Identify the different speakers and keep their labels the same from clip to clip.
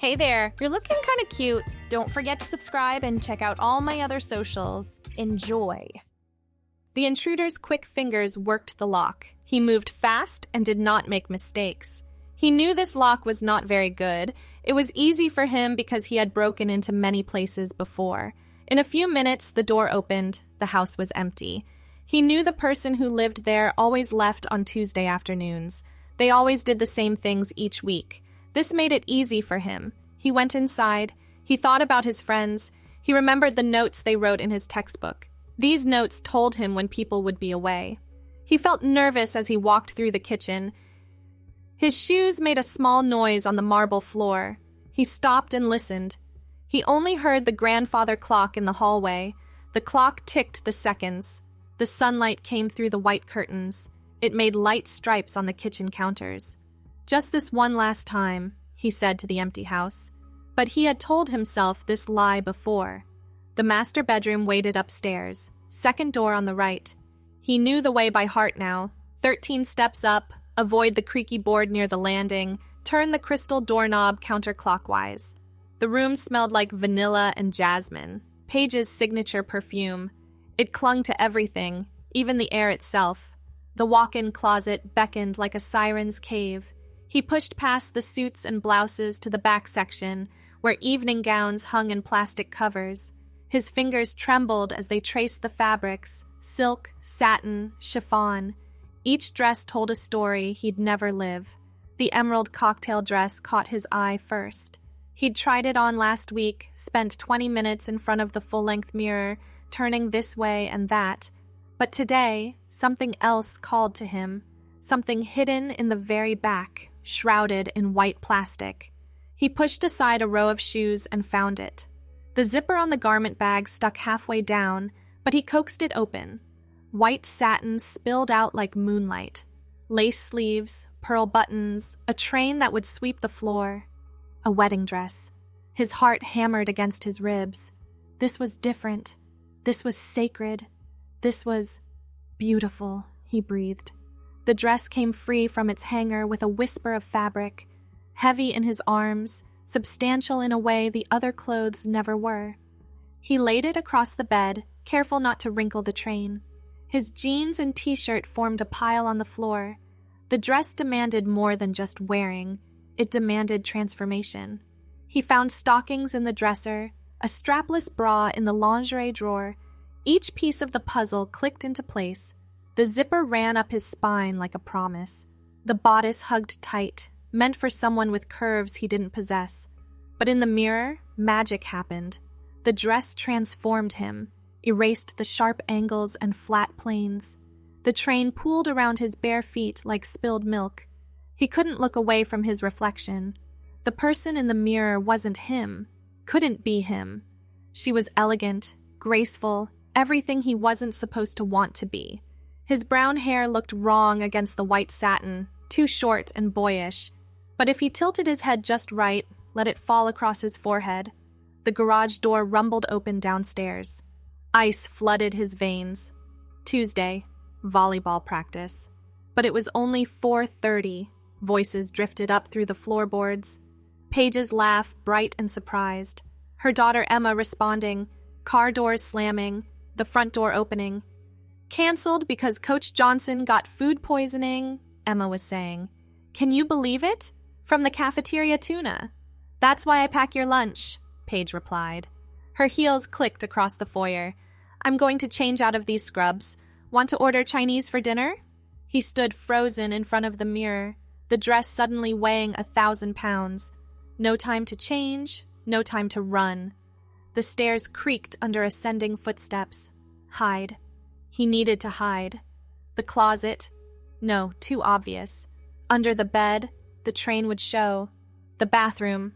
Speaker 1: Hey there, you're looking kind of cute. Don't forget to subscribe and check out all my other socials. Enjoy. The intruder's quick fingers worked the lock. He moved fast and did not make mistakes. He knew this lock was not very good. It was easy for him because he had broken into many places before. In a few minutes, the door opened. The house was empty. He knew the person who lived there always left on Tuesday afternoons. They always did the same things each week. This made it easy for him. He went inside. He thought about his friends. He remembered the notes they wrote in his textbook. These notes told him when people would be away. He felt nervous as he walked through the kitchen. His shoes made a small noise on the marble floor. He stopped and listened. He only heard the grandfather clock in the hallway. The clock ticked the seconds. The sunlight came through the white curtains. It made light stripes on the kitchen counters. Just this one last time, he said to the empty house. But he had told himself this lie before. The master bedroom waited upstairs, second door on the right. He knew the way by heart now. 13 steps up, avoid the creaky board near the landing, turn the crystal doorknob counterclockwise. The room smelled like vanilla and jasmine, Paige's signature perfume. It clung to everything, even the air itself. The walk-in closet beckoned like a siren's cave. He pushed past the suits and blouses to the back section, where evening gowns hung in plastic covers. His fingers trembled as they traced the fabrics: silk, satin, chiffon. Each dress told a story he'd never live. The emerald cocktail dress caught his eye first. He'd tried it on last week, spent 20 minutes in front of the full-length mirror, turning this way and that. But today, something else called to him, something hidden in the very back, shrouded in white plastic. He pushed aside a row of shoes and found it. The zipper on the garment bag stuck halfway down, but he coaxed it open. White satin spilled out like moonlight. Lace sleeves, pearl buttons, a train that would sweep the floor. A wedding dress. His heart hammered against his ribs. This was different. This was sacred. This was beautiful, he breathed. The dress came free from its hanger with a whisper of fabric, heavy in his arms, substantial in a way the other clothes never were. He laid it across the bed, careful not to wrinkle the train. His jeans and t-shirt formed a pile on the floor. The dress demanded more than just wearing. It demanded transformation. He found stockings in the dresser, a strapless bra in the lingerie drawer. Each piece of the puzzle clicked into place. The zipper ran up his spine like a promise. The bodice hugged tight, meant for someone with curves he didn't possess. But in the mirror, magic happened. The dress transformed him, erased the sharp angles and flat planes. The train pooled around his bare feet like spilled milk. He couldn't look away from his reflection. The person in the mirror wasn't him, couldn't be him. She was elegant, graceful, everything he wasn't supposed to want to be. His brown hair looked wrong against the white satin, too short and boyish. But if he tilted his head just right, let it fall across his forehead, the garage door rumbled open downstairs. Ice flooded his veins. Tuesday, volleyball practice. But it was only 4:30. Voices drifted up through the floorboards. Paige's laugh, bright and surprised. Her daughter Emma responding, car doors slamming, the front door opening. Canceled because Coach Johnson got food poisoning, Emma was saying. Can you believe it? From the cafeteria tuna. That's why I pack your lunch, Paige replied. Her heels clicked across the foyer. I'm going to change out of these scrubs. Want to order Chinese for dinner? He stood frozen in front of the mirror, the dress suddenly weighing 1,000 pounds. No time to change, no time to run. The stairs creaked under ascending footsteps. Hide. He needed to hide. The closet. No, too obvious. Under the bed, the train would show. The bathroom.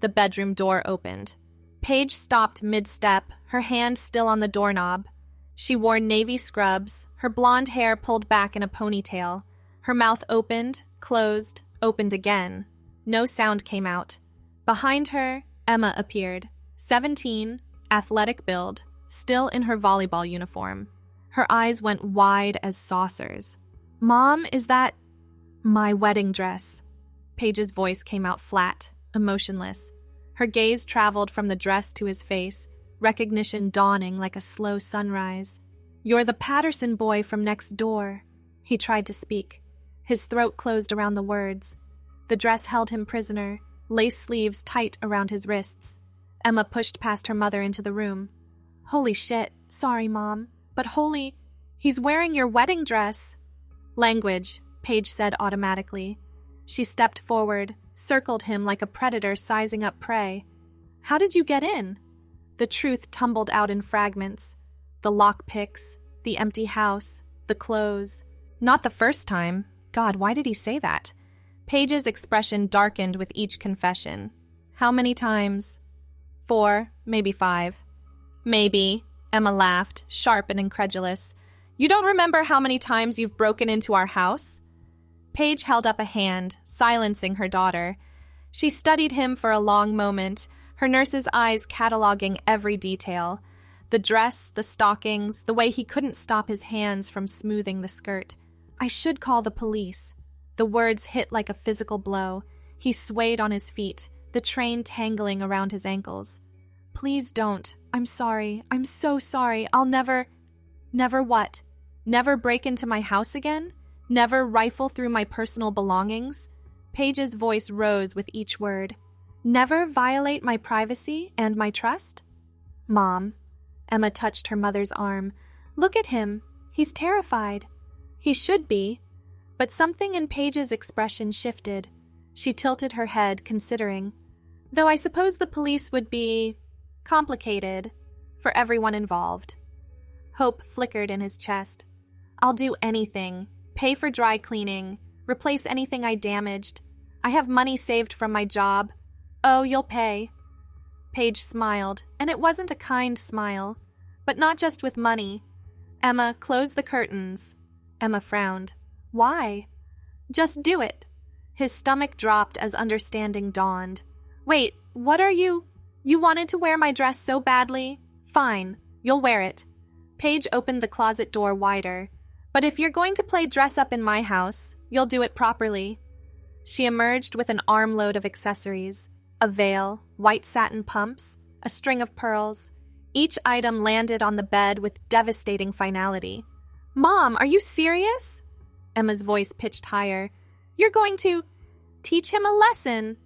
Speaker 1: The bedroom door opened. Paige stopped mid-step, her hand still on the doorknob. She wore navy scrubs, her blonde hair pulled back in a ponytail. Her mouth opened, closed, opened again. No sound came out. Behind her, Emma appeared. 17, athletic build, still in her volleyball uniform. Her eyes went wide as saucers. Mom, is that... My wedding dress. Paige's voice came out flat, emotionless. Her gaze traveled from the dress to his face, recognition dawning like a slow sunrise. "You're the Patterson boy from next door." He tried to speak. His throat closed around the words. The dress held him prisoner, lace sleeves tight around his wrists. Emma pushed past her mother into the room. "Holy shit, sorry, Mom, but holy, he's wearing your wedding dress." "Language," Paige said automatically. She stepped forward, circled him like a predator sizing up prey. "How did you get in?" The truth tumbled out in fragments. The lockpicks, the empty house, the clothes. Not the first time. God, why did he say that? Paige's expression darkened with each confession. "How many times?" 4, maybe 5. "Maybe," Emma laughed, sharp and incredulous. "You don't remember how many times you've broken into our house?" Paige held up a hand, silencing her daughter. She studied him for a long moment, her nurse's eyes cataloging every detail. The dress, the stockings, the way he couldn't stop his hands from smoothing the skirt. "I should call the police." The words hit like a physical blow. He swayed on his feet, the train tangling around his ankles. "Please don't. I'm sorry. I'm so sorry. I'll never..." "Never what? Never break into my house again? Never rifle through my personal belongings?" Paige's voice rose with each word. "Never violate my privacy and my trust?" "Mom." Emma touched her mother's arm. "Look at him. He's terrified." "He should be." But something in Paige's expression shifted. She tilted her head, considering. "Though I suppose the police would be complicated for everyone involved." Hope flickered in his chest. "I'll do anything. Pay for dry cleaning. Replace anything I damaged. I have money saved from my job." "Oh, you'll pay." Paige smiled, and it wasn't a kind smile. "But not just with money." "Emma, close the curtains." Emma frowned. "Why?" "Just do it." His stomach dropped as understanding dawned. "Wait, what are you? You wanted to wear my dress so badly? Fine, you'll wear it." Paige opened the closet door wider. "But if you're going to play dress up in my house, you'll do it properly." She emerged with an armload of accessories. A veil, white satin pumps, a string of pearls. Each item landed on the bed with devastating finality. "Mom, are you serious?" Emma's voice pitched higher. "You're going to teach him a lesson."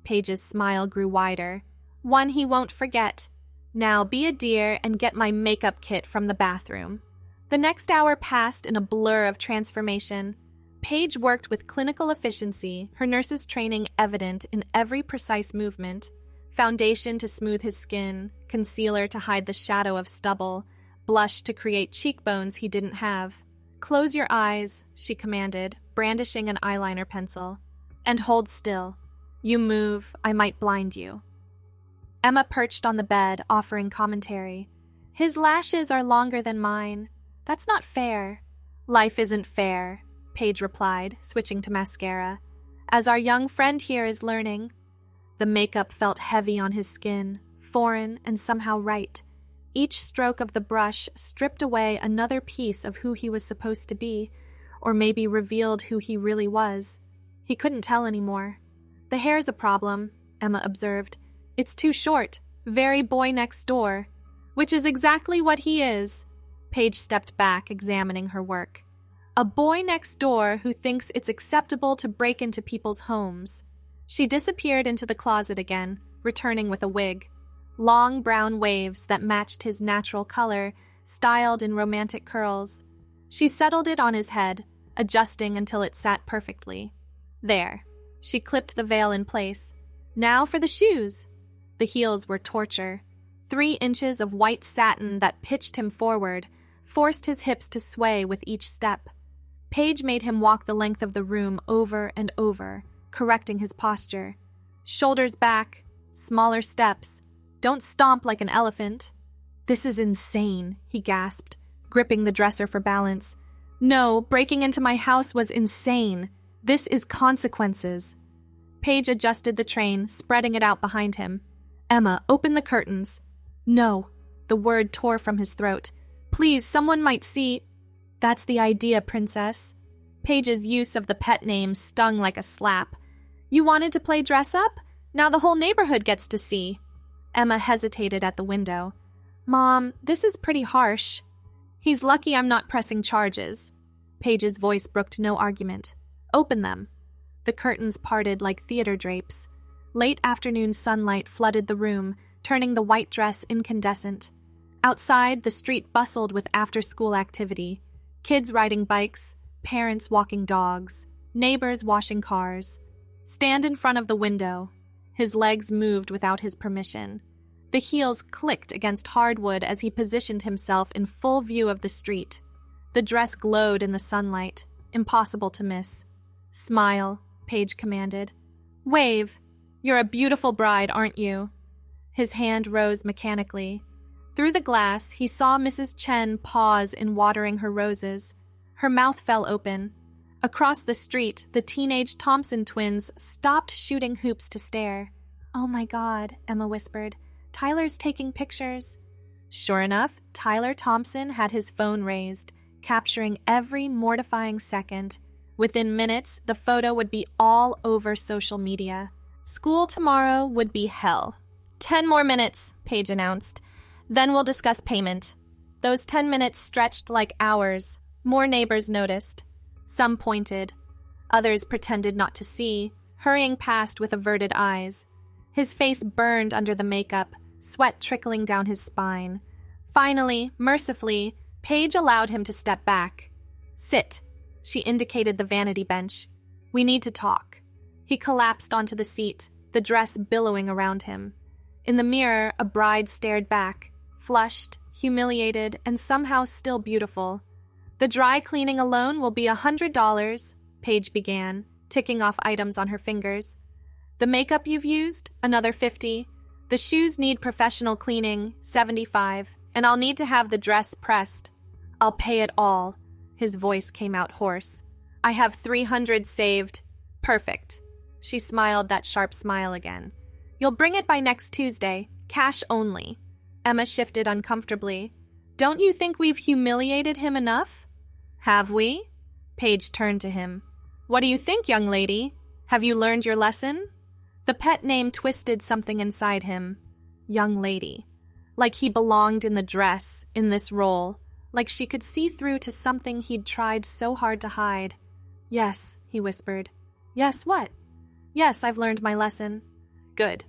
Speaker 1: Paige's smile grew wider. "One he won't forget. Now be a dear and get my makeup kit from the bathroom." The next hour passed in a blur of transformation. Paige worked with clinical efficiency, her nurse's training evident in every precise movement. Foundation to smooth his skin, concealer to hide the shadow of stubble, blush to create cheekbones he didn't have. "Close your eyes," she commanded, brandishing an eyeliner pencil. "And hold still. You move, I might blind you." Emma perched on the bed, offering commentary. "His lashes are longer than mine. That's not fair." "Life isn't fair," Paige replied, switching to mascara. "As our young friend here is learning." The makeup felt heavy on his skin, foreign and somehow right. Each stroke of the brush stripped away another piece of who he was supposed to be, or maybe revealed who he really was. He couldn't tell anymore. "The hair's a problem," Emma observed. "It's too short, very boy next door." "Which is exactly what he is." Paige stepped back, examining her work. "A boy next door who thinks it's acceptable to break into people's homes." She disappeared into the closet again, returning with a wig. Long brown waves that matched his natural color, styled in romantic curls. She settled it on his head, adjusting until it sat perfectly. There. She clipped the veil in place. "Now for the shoes." The heels were torture. 3 inches of white satin that pitched him forward, forced his hips to sway with each step. Paige made him walk the length of the room over and over, correcting his posture. "Shoulders back, smaller steps. Don't stomp like an elephant." "This is insane," he gasped, gripping the dresser for balance. "No, breaking into my house was insane. This is consequences." Paige adjusted the train, spreading it out behind him. "Emma, open the curtains." "No." The word tore from his throat. "Please, someone might see." "That's the idea, princess." Paige's use of the pet name stung like a slap. "You wanted to play dress up? Now the whole neighborhood gets to see. Emma hesitated at the window. Mom, this is pretty harsh. He's lucky I'm not pressing charges. Paige's voice brooked no argument. Open them. The curtains parted like theater drapes. Late afternoon sunlight flooded the room, turning the white dress incandescent. Outside, the street bustled with after-school activity. Kids riding bikes, parents walking dogs, neighbors washing cars. Stand in front of the window. His legs moved without his permission. The heels clicked against hardwood as he positioned himself in full view of the street. The dress glowed in the sunlight, impossible to miss. Smile, Paige commanded. Wave. You're a beautiful bride, aren't you? His hand rose mechanically. Through the glass, he saw Mrs. Chen pause in watering her roses. Her mouth fell open. Across the street, the teenage Thompson twins stopped shooting hoops to stare. Oh my God, Emma whispered. Tyler's taking pictures. Sure enough, Tyler Thompson had his phone raised, capturing every mortifying second. Within minutes, the photo would be all over social media. School tomorrow would be hell. 10 more minutes, Paige announced. Then we'll discuss payment. Those 10 minutes stretched like hours. More neighbors noticed. Some pointed. Others pretended not to see, hurrying past with averted eyes. His face burned under the makeup, sweat trickling down his spine. Finally, mercifully, Paige allowed him to step back. Sit. She indicated the vanity bench. We need to talk. He collapsed onto the seat, the dress billowing around him. In the mirror, a bride stared back, flushed, humiliated, and somehow still beautiful. The dry cleaning alone will be $100, Paige began, ticking off items on her fingers. The makeup you've used, another $50. The shoes need professional cleaning, $75, and I'll need to have the dress pressed. I'll pay it all. His voice came out hoarse. I have $300 saved. Perfect. She smiled that sharp smile again. You'll bring it by next Tuesday, cash only. Emma shifted uncomfortably. Don't you think we've humiliated him enough? Have we? Paige turned to him. What do you think, young lady? Have you learned your lesson? The pet name twisted something inside him. Young lady. Like he belonged in the dress, in this role. Like she could see through to something he'd tried so hard to hide. Yes, he whispered. Yes, what? Yes, I've learned my lesson. Good.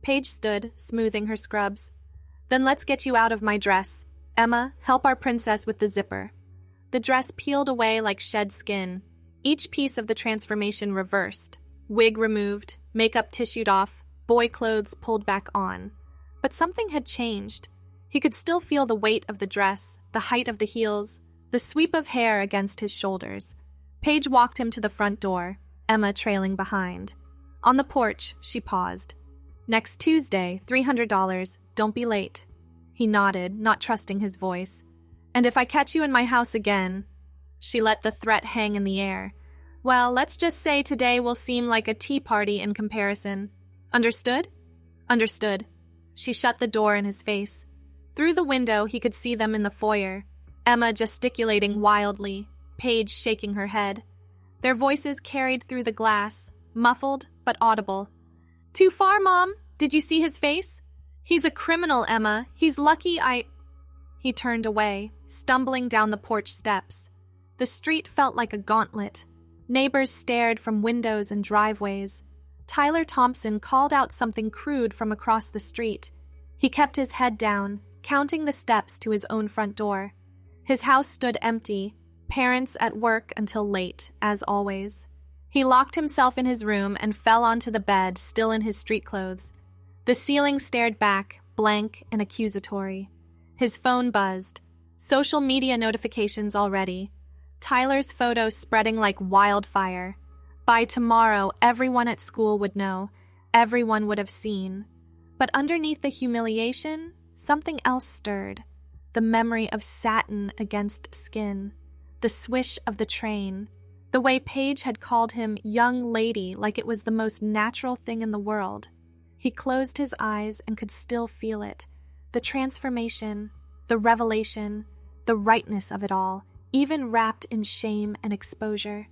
Speaker 1: Paige stood, smoothing her scrubs. Then let's get you out of my dress. Emma, help our princess with the zipper. The dress peeled away like shed skin. Each piece of the transformation reversed. Wig removed, makeup tissued off, boy clothes pulled back on. But something had changed. He could still feel the weight of the dress, the height of the heels, the sweep of hair against his shoulders. Paige walked him to the front door, Emma trailing behind. On the porch, she paused. Next Tuesday, $300. Don't be late. He nodded, not trusting his voice. And if I catch you in my house again... She let the threat hang in the air. Well, let's just say today will seem like a tea party in comparison. Understood? Understood. She shut the door in his face. Through the window, he could see them in the foyer. Emma gesticulating wildly, Paige shaking her head. Their voices carried through the glass, muffled but audible. Too far, Mom? Did you see his face? He's a criminal, Emma. He's lucky He turned away, stumbling down the porch steps. The street felt like a gauntlet. Neighbors stared from windows and driveways. Tyler Thompson called out something crude from across the street. He kept his head down, counting the steps to his own front door. His house stood empty, parents at work until late, as always. He locked himself in his room and fell onto the bed, still in his street clothes. The ceiling stared back, blank and accusatory. His phone buzzed. Social media notifications already. Tyler's photo spreading like wildfire. By tomorrow, everyone at school would know. Everyone would have seen. But underneath the humiliation, something else stirred. The memory of satin against skin. The swish of the train. The way Paige had called him young lady like it was the most natural thing in the world. He closed his eyes and could still feel it. The transformation, the revelation, the rightness of it all, even wrapped in shame and exposure.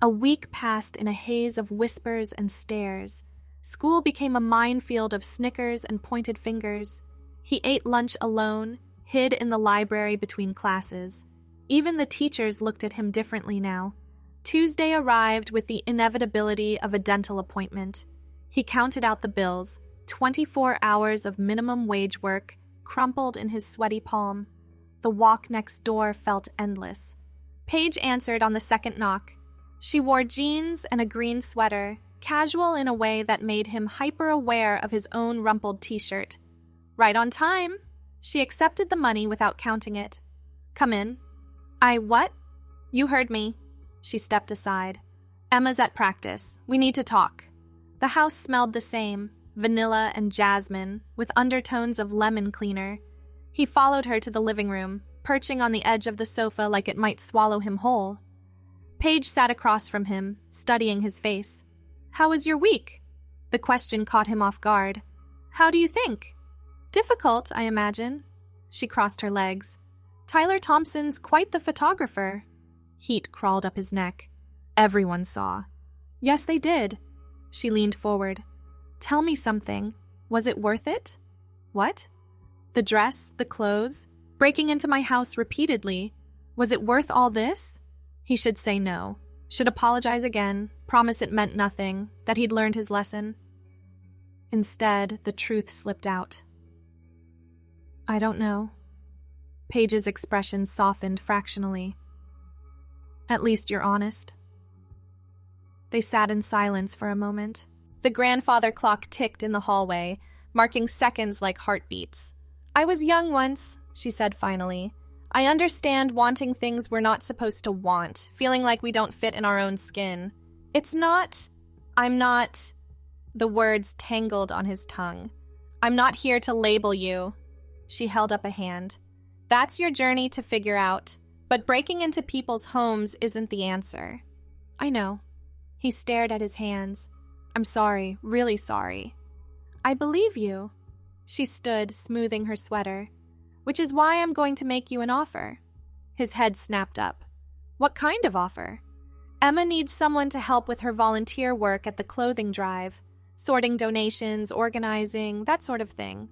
Speaker 1: A week passed in a haze of whispers and stares. School became a minefield of snickers and pointed fingers. He ate lunch alone, hid in the library between classes. Even the teachers looked at him differently now. Tuesday arrived with the inevitability of a dental appointment. He counted out the bills, 24 hours of minimum wage work, crumpled in his sweaty palm. The walk next door felt endless. Paige answered on the second knock. She wore jeans and a green sweater, casual in a way that made him hyper-aware of his own rumpled t-shirt. Right on time. She accepted the money without counting it. Come in. What? You heard me. She stepped aside. Emma's at practice. We need to talk. The house smelled the same, vanilla and jasmine, with undertones of lemon cleaner. He followed her to the living room, perching on the edge of the sofa like it might swallow him whole. Paige sat across from him, studying his face. How was your week? The question caught him off guard. How do you think? Difficult, I imagine. She crossed her legs. Tyler Thompson's quite the photographer. Heat crawled up his neck. Everyone saw. Yes, they did. She leaned forward. Tell me something. Was it worth it? What? The dress, the clothes, breaking into my house repeatedly. Was it worth all this? He should say no. Should apologize again, promise it meant nothing, that he'd learned his lesson. Instead, the truth slipped out. I don't know. Paige's expression softened fractionally. At least you're honest. They sat in silence for a moment. The grandfather clock ticked in the hallway, marking seconds like heartbeats. I was young once, she said finally. I understand wanting things we're not supposed to want, feeling like we don't fit in our own skin. I'm not... The words tangled on his tongue. I'm not here to label you. She held up a hand. That's your journey to figure out, but breaking into people's homes isn't the answer. I know. He stared at his hands. I'm sorry, really sorry. I believe you. She stood, smoothing her sweater. Which is why I'm going to make you an offer. His head snapped up. What kind of offer? Emma needs someone to help with her volunteer work at the clothing drive, sorting donations, organizing, that sort of thing.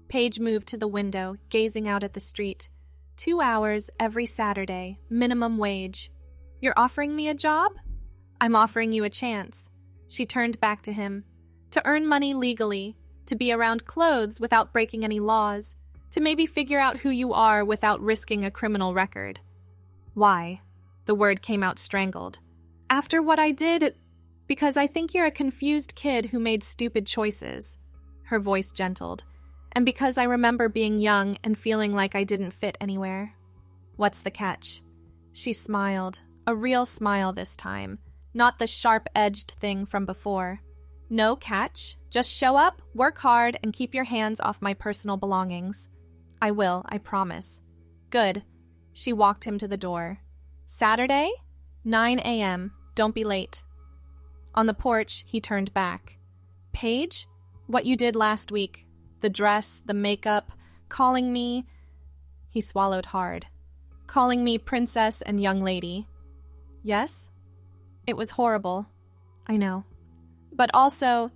Speaker 1: Paige moved to the window, gazing out at the street. 2 hours every Saturday, minimum wage. You're offering me a job? I'm offering you a chance. She turned back to him. To earn money legally, to be around clothes without breaking any laws, to maybe figure out who you are without risking a criminal record. Why? The word came out strangled. After what I did, because I think you're a confused kid who made stupid choices. Her voice gentled. And because I remember being young and feeling like I didn't fit anywhere. What's the catch? She smiled, a real smile this time, not the sharp-edged thing from before. No catch, just show up, work hard, and keep your hands off my personal belongings. I will, I promise. Good. She walked him to the door. Saturday? 9 a.m. Don't be late. On the porch, he turned back. Paige? What you did last week. The dress, the makeup, calling me... He swallowed hard. Calling me princess and young lady. Yes? It was horrible. I know. But also...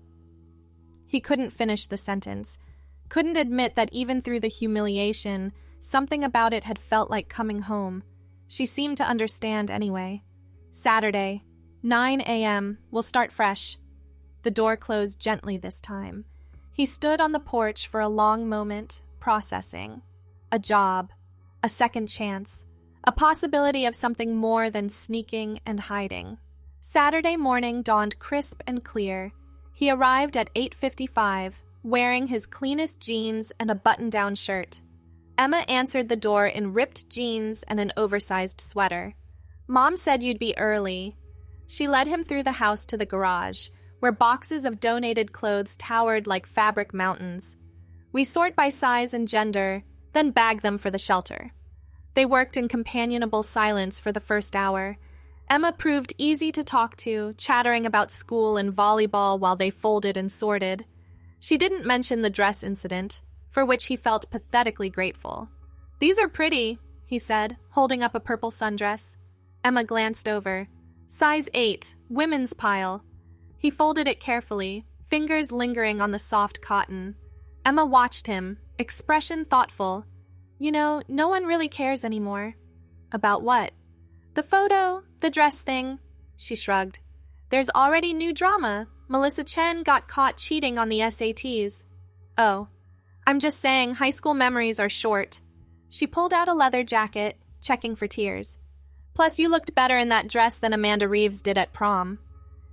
Speaker 1: He couldn't finish the sentence. Couldn't admit that even through the humiliation, something about it had felt like coming home. She seemed to understand anyway. Saturday, 9 a.m. We'll start fresh. The door closed gently this time. He stood on the porch for a long moment, processing. A job, a second chance, a possibility of something more than sneaking and hiding. Saturday morning dawned crisp and clear. He arrived at 8:55, wearing his cleanest jeans and a button-down shirt. Emma answered the door in ripped jeans and an oversized sweater. Mom said you'd be early. She led him through the house to the garage, where boxes of donated clothes towered like fabric mountains. We sort by size and gender, then bag them for the shelter. They worked in companionable silence for the first hour. Emma proved easy to talk to, chattering about school and volleyball while they folded and sorted. She didn't mention the dress incident, for which he felt pathetically grateful. These are pretty, he said, holding up a purple sundress. Emma glanced over. Size 8, women's pile. He folded it carefully, fingers lingering on the soft cotton. Emma watched him, expression thoughtful. You know, no one really cares anymore. About what? The photo, the dress thing. She shrugged. There's already new drama. Melissa Chen got caught cheating on the SATs. Oh, I'm just saying high school memories are short. She pulled out a leather jacket, checking for tears. Plus, you looked better in that dress than Amanda Reeves did at prom.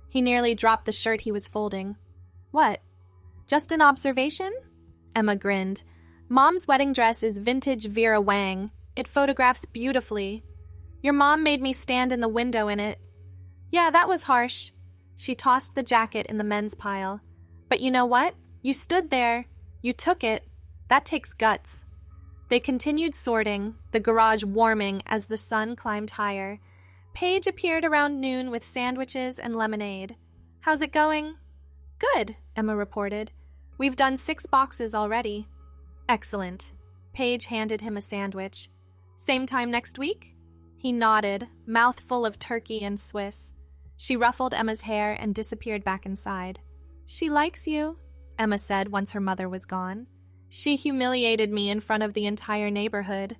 Speaker 1: He nearly dropped the shirt he was folding. What? Just an observation? Emma grinned. Mom's wedding dress is vintage Vera Wang. It photographs beautifully. Your mom made me stand in the window in it. Yeah, that was harsh. She tossed the jacket in the men's pile. But you know what? You stood there. You took it. That takes guts. They continued sorting, the garage warming as the sun climbed higher. Paige appeared around noon with sandwiches and lemonade. How's it going? Good, Emma reported. We've done 6 boxes already. Excellent. Paige handed him a sandwich. Same time next week? He nodded, mouth full of turkey and Swiss. She ruffled Emma's hair and disappeared back inside. She likes you, Emma said once her mother was gone. She humiliated me in front of the entire neighborhood.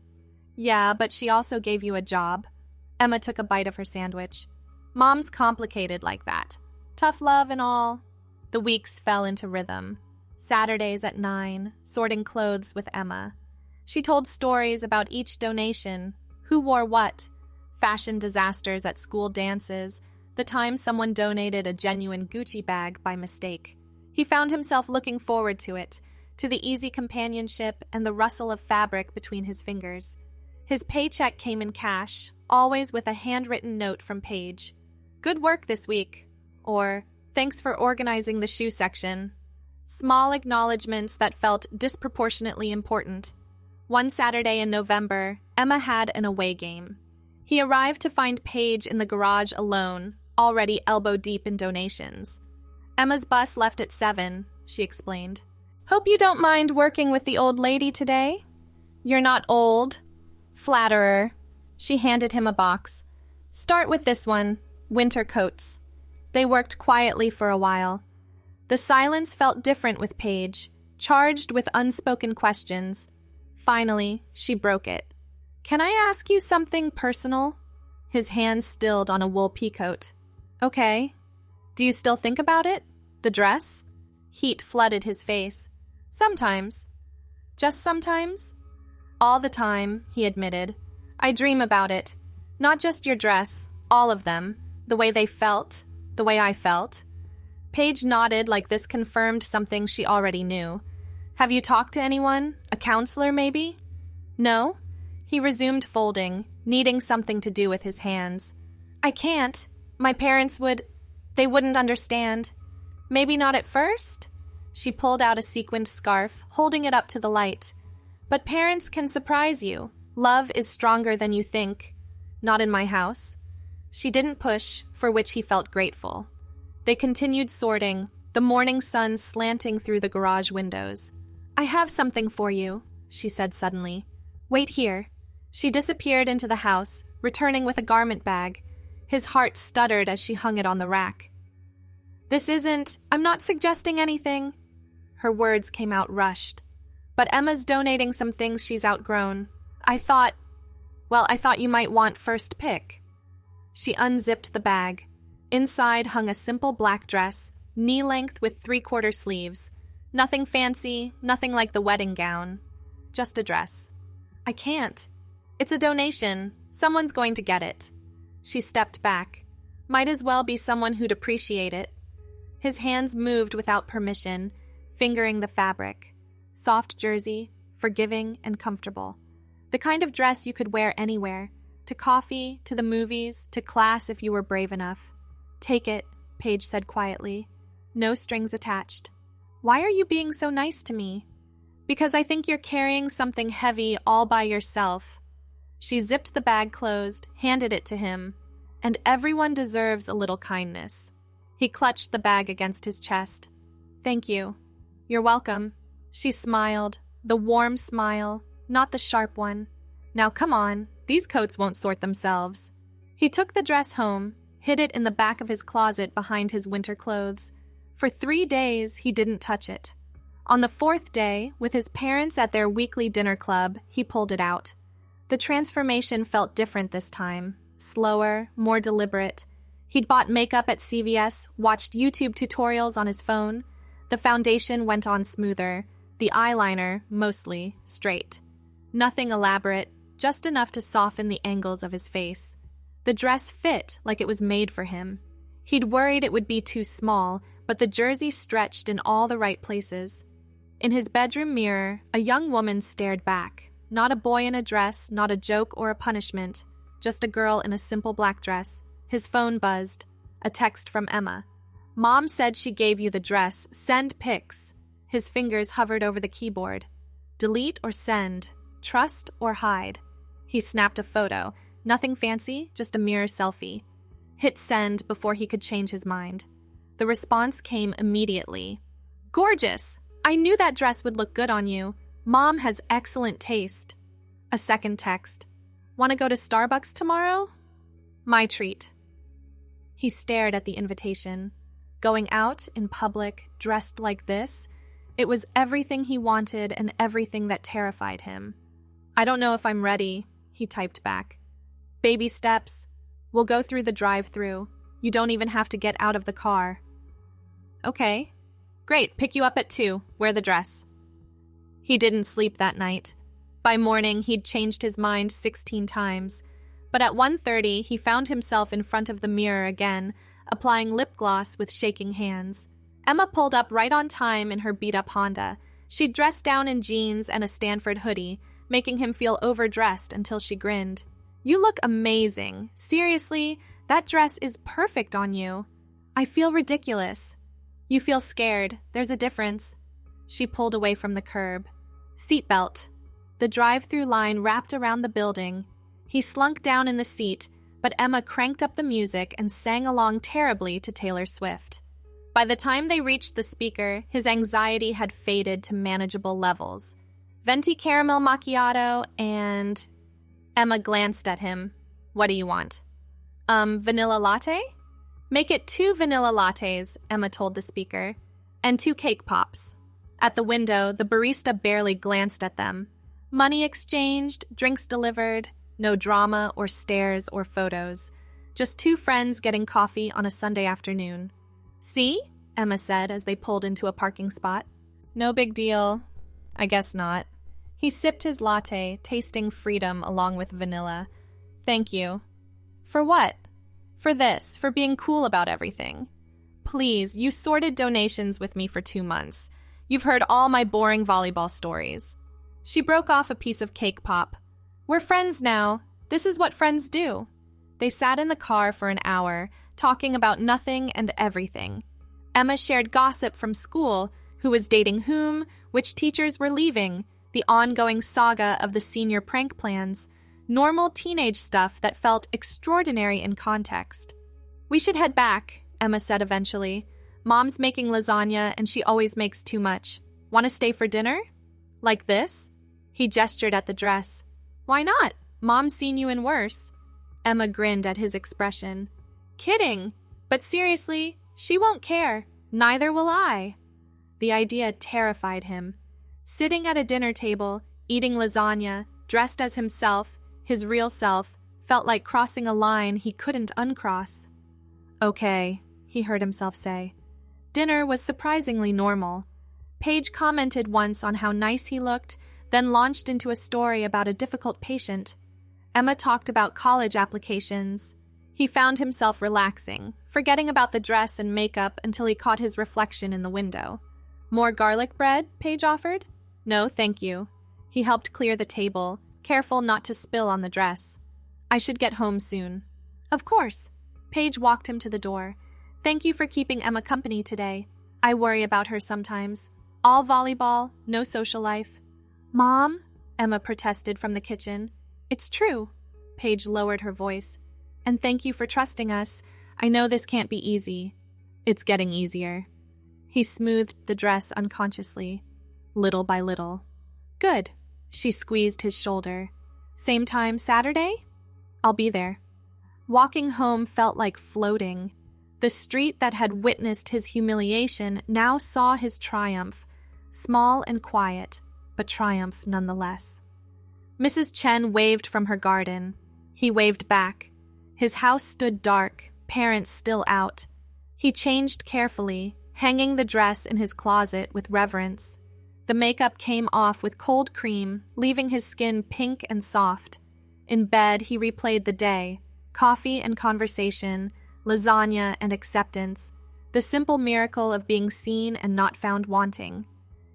Speaker 1: Yeah, but she also gave you a job. Emma took a bite of her sandwich. Mom's complicated like that. Tough love and all. The weeks fell into rhythm. Saturdays at 9, sorting clothes with Emma. She told stories about each donation, who wore what, fashion disasters at school dances, the time someone donated a genuine Gucci bag by mistake. He found himself looking forward to it, to the easy companionship and the rustle of fabric between his fingers. His paycheck came in cash, always with a handwritten note from Paige. Good work this week. Or, thanks for organizing the shoe section. Small acknowledgments that felt disproportionately important. One Saturday in November, Emma had an away game. He arrived to find Paige in the garage alone, already elbow-deep in donations. Emma's bus left at 7, she explained. Hope you don't mind working with the old lady today. You're not old. Flatterer. She handed him a box. Start with this one, winter coats. They worked quietly for a while. The silence felt different with Paige, charged with unspoken questions. Finally, she broke it. Can I ask you something personal? His hand stilled on a wool peacoat. Okay. Do you still think about it? The dress? Heat flooded his face. Sometimes. Just sometimes? All the time, he admitted. I dream about it. Not just your dress, all of them. The way they felt, the way I felt. Paige nodded like this confirmed something she already knew. Have you talked to anyone? A counselor, maybe? No? He resumed folding, needing something to do with his hands. I can't. My parents they wouldn't understand. Maybe not at first? She pulled out a sequined scarf, holding it up to the light. But parents can surprise you. Love is stronger than you think. Not in my house. She didn't push, for which he felt grateful. They continued sorting, the morning sun slanting through the garage windows. I have something for you, she said suddenly. Wait here. She disappeared into the house, returning with a garment bag. His heart stuttered as she hung it on the rack. I'm not suggesting anything. Her words came out rushed. But Emma's donating some things she's outgrown. I thought you might want first pick. She unzipped the bag. Inside hung a simple black dress, knee-length with 3/4 sleeves. Nothing fancy, nothing like the wedding gown. Just a dress. I can't. It's a donation. Someone's going to get it. She stepped back. Might as well be someone who'd appreciate it. His hands moved without permission, fingering the fabric. Soft jersey, forgiving and comfortable. The kind of dress you could wear anywhere. To coffee, to the movies, to class if you were brave enough. Take it, Paige said quietly. No strings attached. Why are you being so nice to me? Because I think you're carrying something heavy all by yourself. She zipped the bag closed, handed it to him. And everyone deserves a little kindness. He clutched the bag against his chest. Thank you. You're welcome. She smiled, the warm smile, not the sharp one. Now come on, these coats won't sort themselves. He took the dress home, hid it in the back of his closet behind his winter clothes. For 3 days, he didn't touch it. On the 4th day, with his parents at their weekly dinner club, he pulled it out. The transformation felt different this time, slower, more deliberate. He'd bought makeup at CVS, watched YouTube tutorials on his phone. The foundation went on smoother, the eyeliner, mostly, straight. Nothing elaborate, just enough to soften the angles of his face. The dress fit like it was made for him. He'd worried it would be too small, but the jersey stretched in all the right places. In his bedroom mirror, a young woman stared back. Not a boy in a dress, not a joke or a punishment, just a girl in a simple black dress. His phone buzzed. A text from Emma. "Mom said she gave you the dress. Send pics." His fingers hovered over the keyboard. Delete or send? Trust or hide? He snapped a photo. Nothing fancy, just a mirror selfie. Hit send before he could change his mind. The response came immediately. "Gorgeous! I knew that dress would look good on you. Mom has excellent taste." A second text. "Want to go to Starbucks tomorrow?" "My treat." He stared at the invitation. Going out in public, dressed like this, it was everything he wanted and everything that terrified him. "I don't know if I'm ready," he typed back. "Baby steps. We'll go through the drive-thru. You don't even have to get out of the car." "Okay. Great, pick you up at 2. Wear the dress." He didn't sleep that night. By morning, he'd changed his mind 16 times. But at 1:30, he found himself in front of the mirror again, applying lip gloss with shaking hands. Emma pulled up right on time in her beat-up Honda. She'd dressed down in jeans and a Stanford hoodie, making him feel overdressed until she grinned. "You look amazing. Seriously, that dress is perfect on you." "I feel ridiculous." "You feel scared. There's a difference." She pulled away from the curb. Seatbelt. The drive-through line wrapped around the building. He slunk down in the seat, but Emma cranked up the music and sang along terribly to Taylor Swift. By the time they reached the speaker, his anxiety had faded to manageable levels. "Venti caramel macchiato and..." Emma glanced at him. "What do you want?" Vanilla latte?" "Make it 2 vanilla lattes," Emma told the speaker, "and 2 cake pops." At the window, the barista barely glanced at them. Money exchanged, drinks delivered, no drama or stares or photos. Just 2 friends getting coffee on a Sunday afternoon. "See?" Emma said as they pulled into a parking spot. "No big deal. I guess not." He sipped his latte, tasting freedom along with vanilla. "Thank you." "For what?" "For this, for being cool about everything." "Please, you sorted donations with me for 2 months. You've heard all my boring volleyball stories." She broke off a piece of cake pop. "We're friends now. This is what friends do." They sat in the car for an hour, talking about nothing and everything. Emma shared gossip from school, who was dating whom, which teachers were leaving, the ongoing saga of the senior prank plans, normal teenage stuff that felt extraordinary in context. "We should head back," Emma said eventually. "Mom's making lasagna and she always makes too much. Want to stay for dinner?" "Like this?" He gestured at the dress. "Why not? Mom's seen you in worse." Emma grinned at his expression. "Kidding. But seriously, she won't care. Neither will I." The idea terrified him. Sitting at a dinner table, eating lasagna, dressed as himself, his real self, felt like crossing a line he couldn't uncross. "Okay," he heard himself say. Dinner was surprisingly normal. Paige commented once on how nice he looked, then launched into a story about a difficult patient. Emma talked about college applications. He found himself relaxing, forgetting about the dress and makeup until he caught his reflection in the window. "More garlic bread?" Paige offered. "No, thank you." He helped clear the table, careful not to spill on the dress. "I should get home soon." "Of course." Paige walked him to the door. "Thank you for keeping Emma company today. I worry about her sometimes. All volleyball, no social life." "Mom?" Emma protested from the kitchen. "It's true." Paige lowered her voice. "And thank you for trusting us. I know this can't be easy." "It's getting easier." He smoothed the dress unconsciously, little by little. "Good." She squeezed his shoulder. "Same time Saturday?" "I'll be there." Walking home felt like floating. The street that had witnessed his humiliation now saw his triumph, small and quiet, but triumph nonetheless. Mrs. Chen waved from her garden. He waved back. His house stood dark, parents still out. He changed carefully, hanging the dress in his closet with reverence. The makeup came off with cold cream, leaving his skin pink and soft. In bed, he replayed the day, coffee and conversation, lasagna and acceptance, the simple miracle of being seen and not found wanting.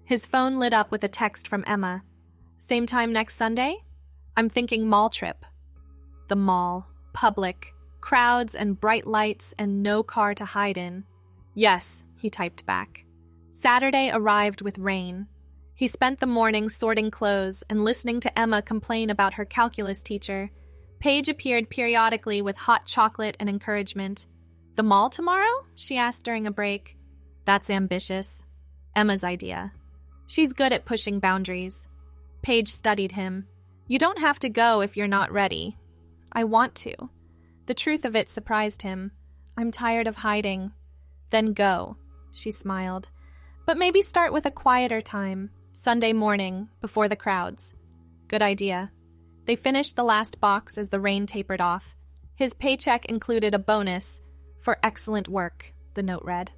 Speaker 1: His phone lit up with a text from Emma. Same time next Sunday? I'm thinking mall trip. The mall, public, crowds and bright lights and no car to hide in. Yes, he typed back. Saturday arrived with rain. He spent the morning sorting clothes and listening to Emma complain about her calculus teacher. Paige appeared periodically with hot chocolate and encouragement. The mall tomorrow? She asked during a break. That's ambitious. Emma's idea. She's good at pushing boundaries. Paige studied him. You don't have to go if you're not ready. I want to. The truth of it surprised him. I'm tired of hiding. Then go, she smiled. But maybe start with a quieter time, Sunday morning, before the crowds. Good idea. They finished the last box as the rain tapered off. His paycheck included a bonus for excellent work, the note read.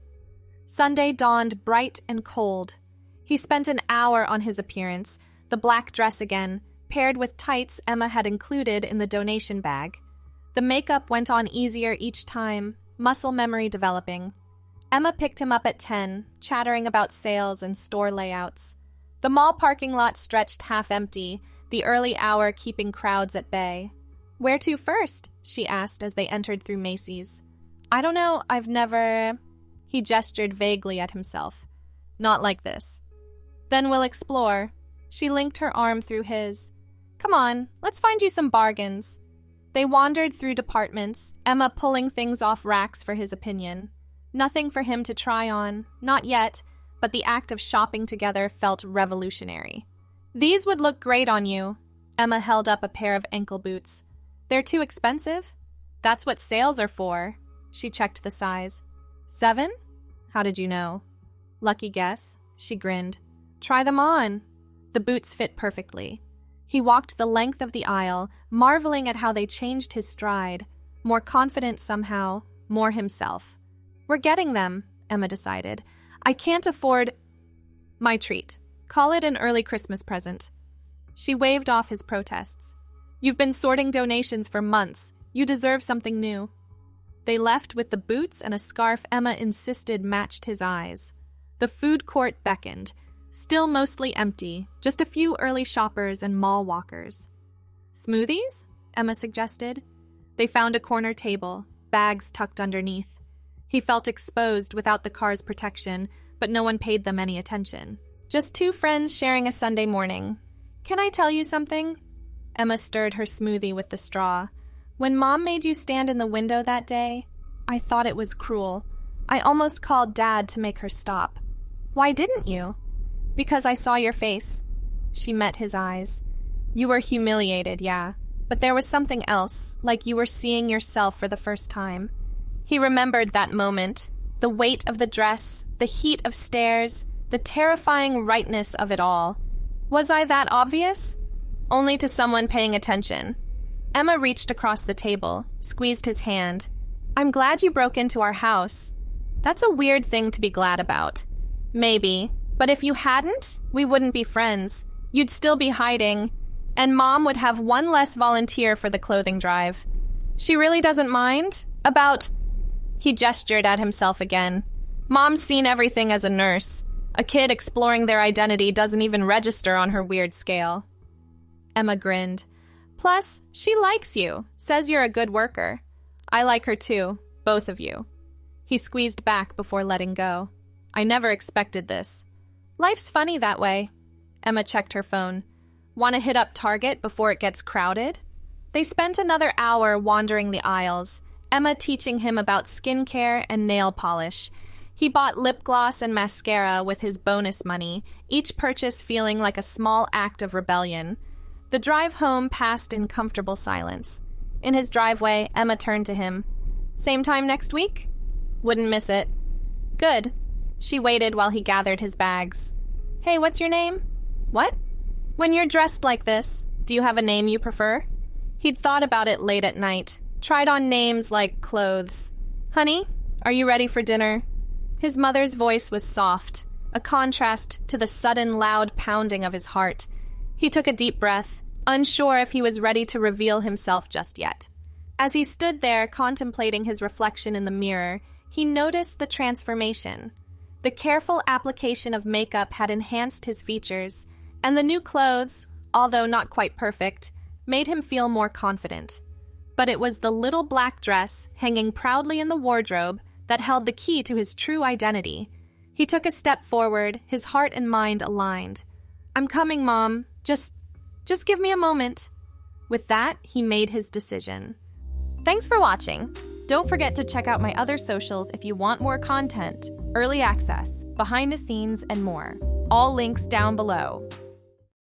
Speaker 1: Sunday dawned bright and cold. He spent an hour on his appearance, the black dress again, paired with tights Emma had included in the donation bag. The makeup went on easier each time, muscle memory developing. Emma picked him up at 10, chattering about sales and store layouts. The mall parking lot stretched half empty, the early hour keeping crowds at bay. Where to first? She asked as they entered through Macy's. I don't know, I've never... He gestured vaguely at himself. Not like this. Then we'll explore. She linked her arm through his. Come on, let's find you some bargains. They wandered through departments, Emma pulling things off racks for his opinion. Nothing for him to try on, not yet, but the act of shopping together felt revolutionary. These would look great on you. Emma held up a pair of ankle boots. They're too expensive? That's what sales are for. She checked the size. 7? How did you know? Lucky guess. She grinned. Try them on. The boots fit perfectly. He walked the length of the aisle, marveling at how they changed his stride. More confident somehow, more himself. We're getting them, Emma decided. I can't afford... My treat. Call it an early Christmas present. She waved off his protests. You've been sorting donations for months. You deserve something new. They left with the boots and a scarf Emma insisted matched his eyes. The food court beckoned. Still mostly empty, just a few early shoppers and mall walkers. Smoothies? Emma suggested. They found a corner table, bags tucked underneath. He felt exposed without the car's protection, but no one paid them any attention. Just two friends sharing a Sunday morning. Can I tell you something? Emma stirred her smoothie with the straw. When Mom made you stand in the window that day, I thought it was cruel. I almost called Dad to make her stop. Why didn't you? Because I saw your face. She met his eyes. You were humiliated, yeah, but there was something else, like you were seeing yourself for the first time. He remembered that moment, the weight of the dress, the heat of stairs, the terrifying rightness of it all. Was I that obvious? Only to someone paying attention. Emma reached across the table, squeezed his hand. I'm glad you broke into our house. That's a weird thing to be glad about. Maybe, but if you hadn't, we wouldn't be friends. You'd still be hiding, and Mom would have one less volunteer for the clothing drive. She really doesn't mind? About... He gestured at himself again. Mom's seen everything as a nurse. A kid exploring their identity doesn't even register on her weird scale. Emma grinned. Plus, she likes you, says you're a good worker. I like her too, both of you. He squeezed back before letting go. I never expected this. Life's funny that way. Emma checked her phone. Want to hit up Target before it gets crowded? They spent another hour wandering the aisles, Emma teaching him about skincare and nail polish. He bought lip gloss and mascara with his bonus money, each purchase feeling like a small act of rebellion. The drive home passed in comfortable silence. In his driveway, Emma turned to him. Same time next week? Wouldn't miss it. Good. She waited while he gathered his bags. Hey, what's your name? What? When you're dressed like this, do you have a name you prefer? He'd thought about it late at night, tried on names like clothes. Honey, are you ready for dinner? His mother's voice was soft, a contrast to the sudden loud pounding of his heart. He took a deep breath, unsure if he was ready to reveal himself just yet. As he stood there contemplating his reflection in the mirror, he noticed the transformation. The careful application of makeup had enhanced his features, and the new clothes, although not quite perfect, made him feel more confident. But it was the little black dress hanging proudly in the wardrobe that held the key to his true identity. He took a step forward, his heart and mind aligned. I'm coming, Mom. Just give me a moment. With that, he made his decision. Thanks for watching. Don't forget to check out my other socials if you want more content, early access, behind the scenes, and more. All links down below.